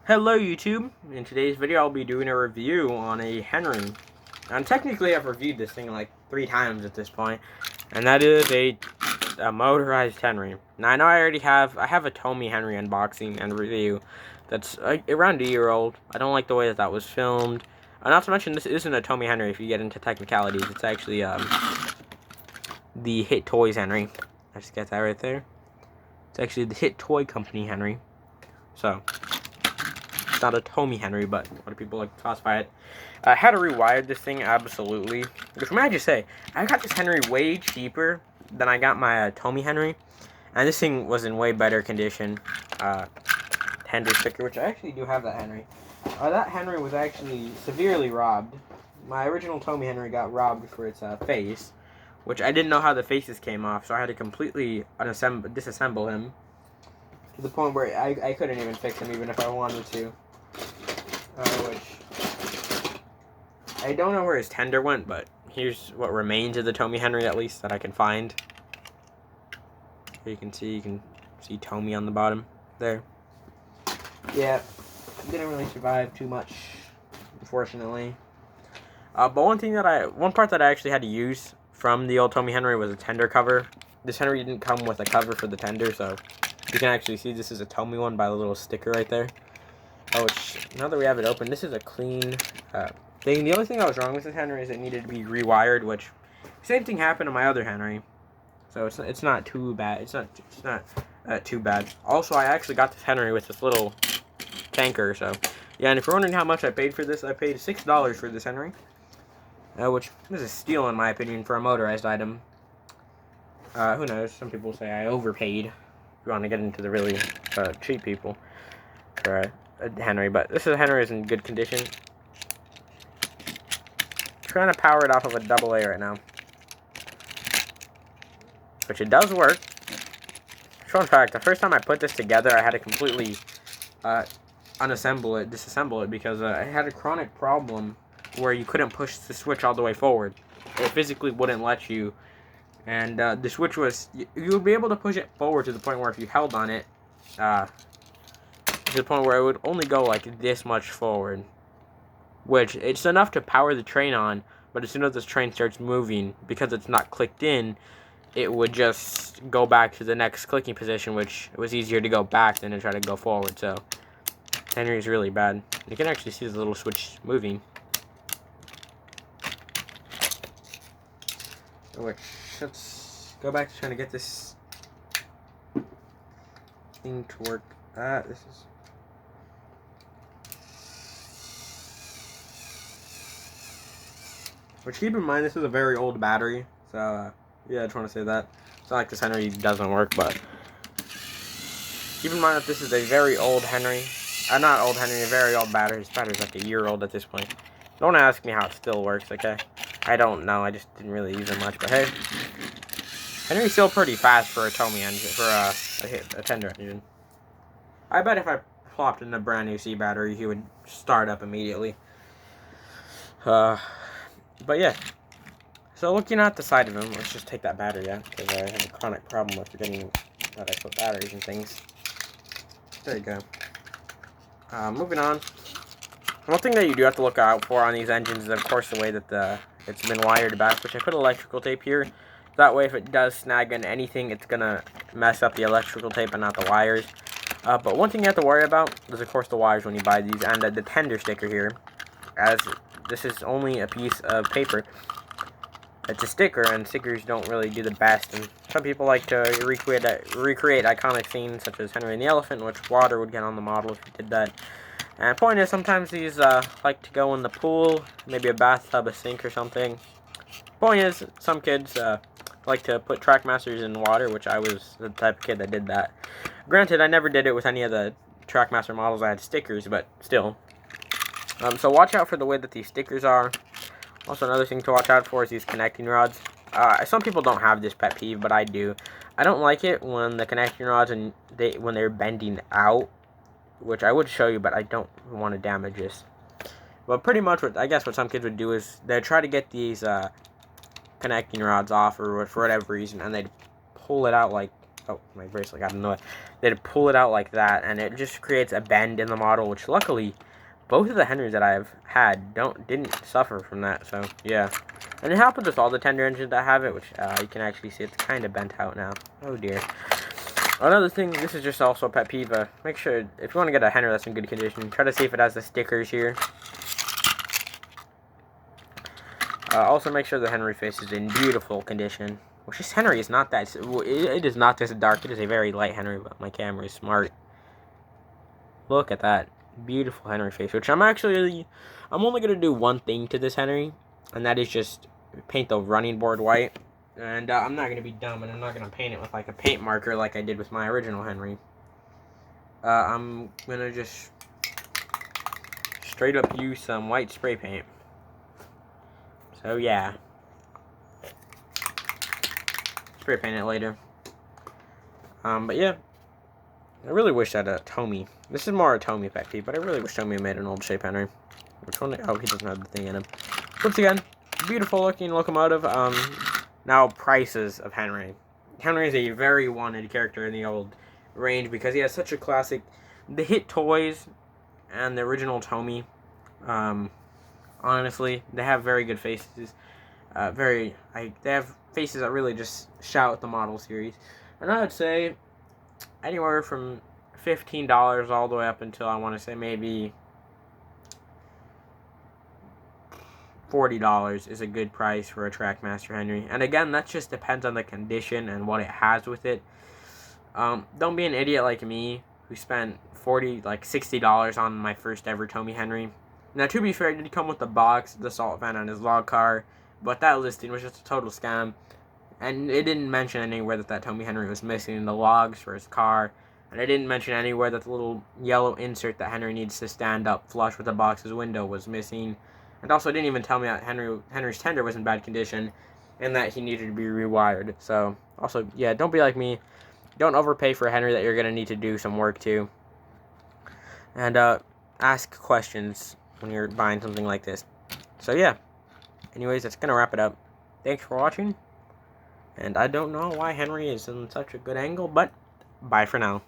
Hello YouTube, in today's video I'll be doing a review on a Henry. And technically I've reviewed this thing like 3 times at this point, and that is a motorized Henry. Now I know I have a Tomy Henry unboxing and review that's around a year old. I don't like the way that was filmed. Not to mention, this isn't a Tomy Henry if you get into technicalities. It's actually the HiT Toys Henry. I just get that right there. It's actually the HiT Toy Company Henry. So it's not a Tomy Henry, but what do people like to classify it? I had to rewire this thing, absolutely. Which, may I just say, I got this Henry way cheaper than I got my Tomy Henry. And this thing was in way better condition. Tender sticker, which I actually do have that Henry. That Henry was actually severely robbed. My original Tomy Henry got robbed for its face, which I didn't know how the faces came off, so I had to completely disassemble him. To the point where I couldn't even fix him even if I wanted to. Which I don't know where his tender went, but here's what remains of the Tomy Henry, at least, that I can find. Here you can see Tomy on the bottom there. Yeah, didn't really survive too much, unfortunately. But one part that I actually had to use from the old Tomy Henry was a tender cover. This Henry didn't come with a cover for the tender, so you can actually see this is a Tomy one by the little sticker right there. Which, now that we have it open, this is a clean thing. The only thing that was wrong with this Henry is it needed to be rewired, which same thing happened to my other Henry. So it's not too bad. It's not too bad. Also, I actually got this Henry with this little tanker. So yeah, and if you're wondering how much I paid for this, I paid $6 for this Henry, which is a steal in my opinion for a motorized item. Who knows? Some people say I overpaid. If you want to get into the really cheap people for a Henry, but this Henry is in good condition. Trying to power it off of a AA right now, which it does work. Fun fact: the first time I put this together, I had to completely disassemble it because I had a chronic problem where you couldn't push the switch all the way forward. It physically wouldn't let you, and the switch was you would be able to push it forward to the point where if you held on it, to the point where it would only go like this much forward, which it's enough to power the train on, but as soon as this train starts moving, because it's not clicked in, it would just go back to the next clicking position, which it was easier to go back than to try to go forward. So Henry is really bad. You can actually see the little switch moving, which, let's go back to trying to get this thing to work. This is which, keep in mind, this is a very old battery, so yeah, I just want to say that. It's not like this Henry doesn't work, but keep in mind that this is a very old Henry. Not old Henry, a very old battery. This battery's like a year old at this point. Don't ask me how it still works, okay? I don't know, I just didn't really use it much, but hey. Henry's still pretty fast for a Tomy engine, for a tender engine. I bet if I plopped in a brand new C battery, he would start up immediately. But yeah, so looking at the side of him, let's just take that battery out, because I have a chronic problem with forgetting that I put batteries and things. There you go. Moving on. One thing that you do have to look out for on these engines is, of course, the way that it's been wired back, which I put electrical tape here. That way, if it does snag on anything, it's going to mess up the electrical tape and not the wires. But one thing you have to worry about is, of course, the wires when you buy these, and the tender sticker here, as this is only a piece of paper. It's a sticker, and stickers don't really do the best, and some people like to recreate iconic scenes such as Henry and the Elephant, which water would get on the model if you did that. And the point is, sometimes these like to go in the pool, maybe a bathtub, a sink, or something. Point is, some kids like to put Trackmasters in water, which I was the type of kid that did that. Granted, I never did it with any of the Trackmaster models I had stickers, but still. So watch out for the way that these stickers are. Also, another thing to watch out for is these connecting rods. Some people don't have this pet peeve, but I do. I don't like it when the connecting rods when they're bending out, which I would show you, but I don't want to damage this. But pretty much what some kids would do is they try to get these connecting rods off, or for whatever reason, and they'd pull it out like oh, my bracelet got annoyed. They'd pull it out like that, and it just creates a bend in the model, which luckily both of the Henrys that I've had didn't suffer from that. So yeah, and it happens with all the tender engines that have it, which you can actually see it's kind of bent out now. Oh dear. Another thing, this is just also a pet peeve. Make sure if you want to get a Henry that's in good condition, try to see if it has the stickers here. Also, make sure the Henry face is in beautiful condition. Which this Henry is not that. It is not this dark. It is a very light Henry, but my camera is smart. Look at that beautiful Henry face. Which I'm only gonna do one thing to this Henry, and that is just paint the running board white. And I'm not gonna be dumb, and I'm not gonna paint it with like a paint marker like I did with my original Henry. I'm gonna just straight up use some white spray paint. So yeah, spray paint it later. But yeah, I really wish that Tommy. This is more a Tommy pet peeve, but I really wish Tommy made an old shape Henry. Which one? Oh, he doesn't have the thing in him. Once again, beautiful looking locomotive. Now prices of Henry. Henry is a very wanted character in the old range because he has such a classic. The HiT toys and the original Tommy. Honestly, they have very good faces. They have faces that really just shout at the model series. And I would say anywhere from $15 all the way up until I want to say maybe $40 is a good price for a Trackmaster Henry. And again, that just depends on the condition and what it has with it. Don't be an idiot like me who spent $60 on my first ever Tommy Henry. Now, to be fair, it did come with the box, the salt vent, and his log car, but that listing was just a total scam. And it didn't mention anywhere that Tommy Henry was missing the logs for his car, and it didn't mention anywhere that the little yellow insert that Henry needs to stand up flush with the box's window was missing. And also, it didn't even tell me that Henry's tender was in bad condition, and that he needed to be rewired. So, also, yeah, don't be like me. Don't overpay for a Henry that you're going to need to do some work to. And ask questions when you're buying something like this. So yeah, anyways, that's gonna wrap it up. Thanks for watching, and I don't know why Henry is in such a good angle, but bye for now.